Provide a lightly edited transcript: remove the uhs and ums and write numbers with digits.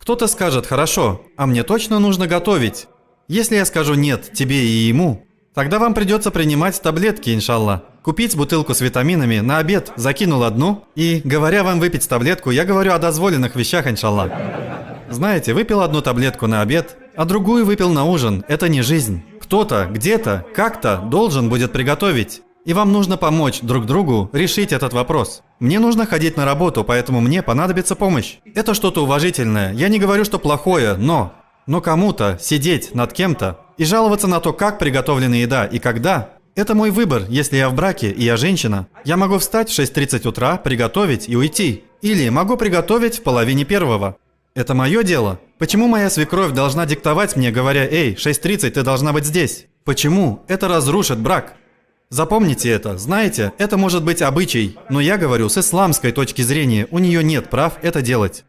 Кто-то скажет: хорошо, а мне точно нужно готовить. Если я скажу нет тебе и ему, тогда вам придется принимать таблетки, иншаллах. Купить бутылку с витаминами, на обед закинул одну, и, говоря вам выпить таблетку, я говорю о дозволенных вещах, иншаллах. Знаете, выпил одну таблетку на обед, а другую выпил на ужин. Это не жизнь. Кто-то, где-то, как-то должен будет приготовить. И вам нужно помочь друг другу решить этот вопрос. Мне нужно ходить на работу, поэтому мне понадобится помощь. Это что-то уважительное. Я не говорю, что плохое, но кому-то сидеть над кем-то и жаловаться на то, как приготовлена еда и когда, это мой выбор. Если я в браке и я женщина, я могу встать в 6:30 утра, приготовить и уйти. Или могу приготовить в половине первого. Это мое дело. Почему моя свекровь должна диктовать мне, говоря: «Эй, 6:30 ты должна быть здесь»? Почему? Это разрушит брак. Запомните это. Знаете, это может быть обычай, но я говорю с исламской точки зрения, у нее нет прав это делать.